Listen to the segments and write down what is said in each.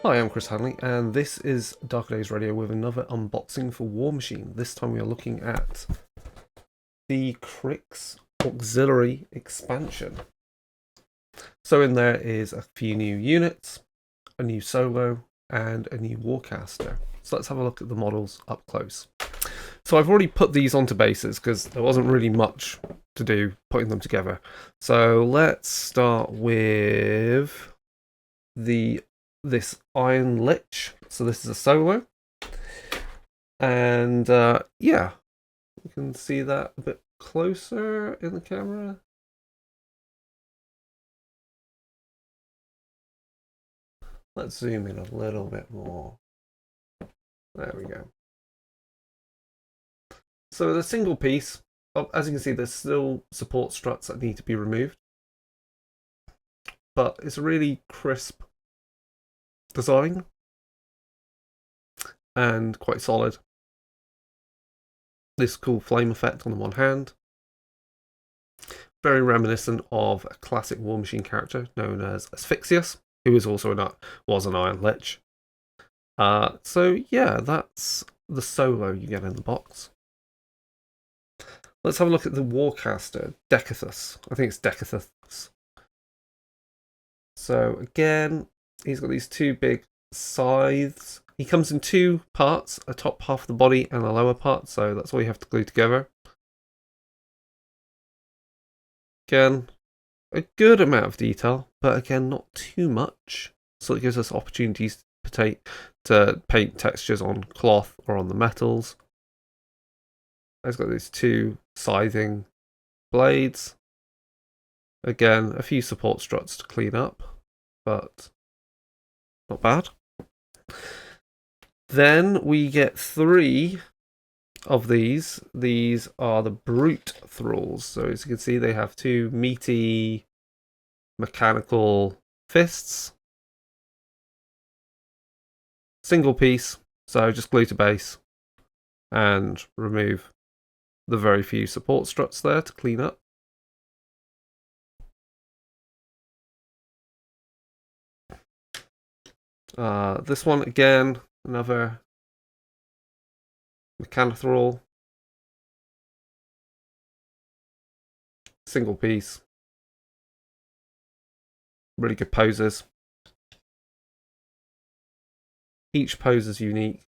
Hi, I'm Chris Hanley, and this is Darker Days Radio with another unboxing for Warmachine. This time we are looking at the Cryx auxiliary expansion. So in there is a few new units, a new solo, and a new warcaster. So let's have a look at the models up close. So I've already put these onto bases because there wasn't really much to do putting them together. So let's start with this Iron Lich. So this is a solo, and yeah, you can see that a bit closer in the camera. Let's zoom in a little bit more. There we go. So the single piece, as you can see, there's still support struts that need to be removed, but it's a really crisp design and quite solid. This cool flame effect on the one hand, very reminiscent of a classic Warmachine character known as Asphyxius, who was also an Iron Lich. So yeah, that's the solo you get in the box. Let's have a look at the Warcaster, Decithus. I think it's Decithus. So again, he's got these two big scythes. He comes in two parts, a top half of the body and a lower part, so that's all you have to glue together. Again, a good amount of detail, but again, not too much. So it gives us opportunities to paint textures on cloth or on the metals. It's got these two scything blades. Again, a few support struts to clean up, but not bad. Then we get three of these. These are the brute thralls. So as you can see, they have two meaty mechanical fists. Single piece, so just glue to base and remove the very few support struts there to clean up. This one again, another mechanothrall. Single piece. Really good poses. Each pose is unique.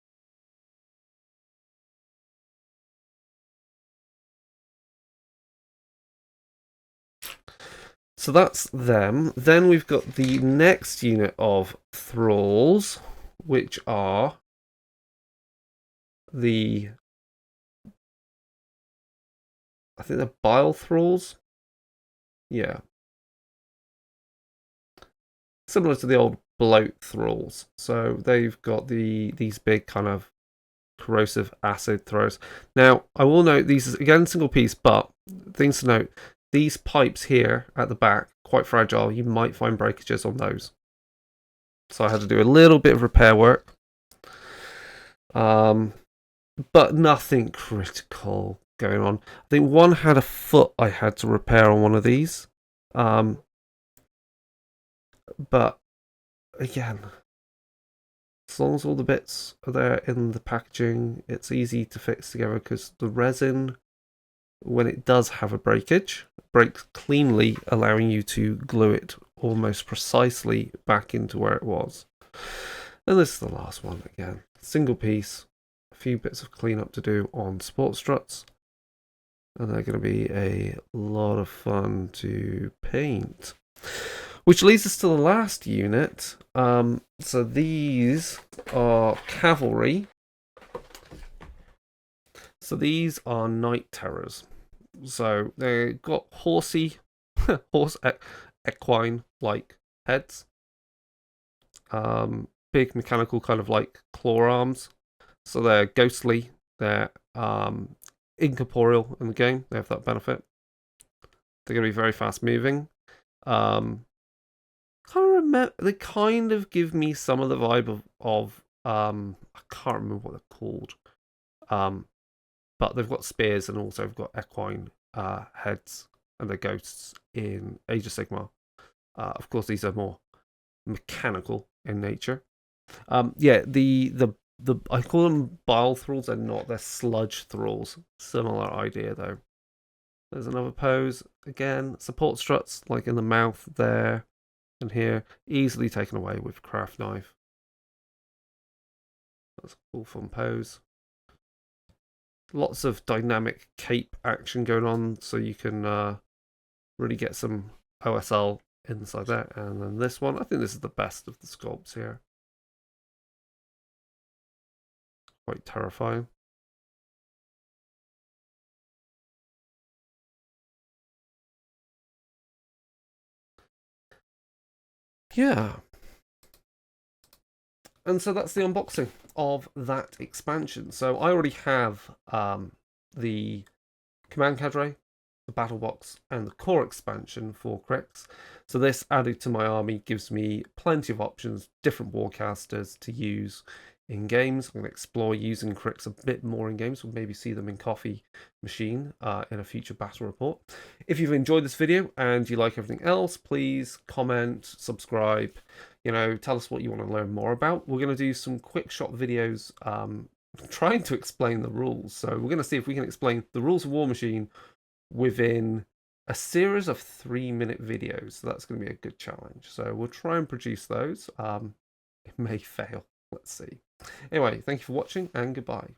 So that's them. Then we've got the next unit of thralls, which are I think they're bile thralls. Yeah. Similar to the old bloat thralls. So they've got these big kind of corrosive acid throws. Now, I will note these is again single piece, but things to note, these pipes here at the back, quite fragile. You might find breakages on those. So I had to do a little bit of repair work. But nothing critical going on. I think one had a foot I had to repair on one of these. But again, as long as all the bits are there in the packaging, it's easy to fix together because the resin, when it does have a breakage, breaks cleanly, allowing you to glue it almost precisely back into where it was. And this is the last one again. Single piece, a few bits of cleanup to do on support struts, and they're going to be a lot of fun to paint. Which leads us to the last unit. So these are cavalry. So these are night terrors. So they've got horse equine like heads. Big mechanical kind of like claw arms. So they're ghostly. They're incorporeal in the game. They have that benefit. They're going to be very fast moving. They kind of give me some of the vibe of I can't remember what they're called. But they've got spears and also have got equine heads, and they're ghosts in Age of Sigmar. Of course, these are more mechanical in nature. Yeah, the I call them bile thralls. They're not. They're sludge thralls. Similar idea though. There's another pose again. Support struts like in the mouth there and here, easily taken away with craft knife. That's a cool fun pose. Lots of dynamic cape action going on, so you can really get some OSL inside there. And then this one, I think this is the best of the sculpts here. Quite terrifying. Yeah. And so that's the unboxing of that expansion. So I already have the Command Cadre, the Battle Box, and the core expansion for Cryx. So this added to my army gives me plenty of options, different warcasters to use in games. I'm going to explore using Cryx a bit more in games. We'll maybe see them in Coffee Machine in a future battle report. If you've enjoyed this video and you like everything else, please comment, subscribe, tell us what you want to learn more about. We're going to do some quick shot videos trying to explain the rules. So we're going to see if we can explain the rules of Warmachine within a series of 3-minute videos. So that's going to be a good challenge. So we'll try and produce those. It may fail. Let's see. Anyway, thank you for watching and goodbye.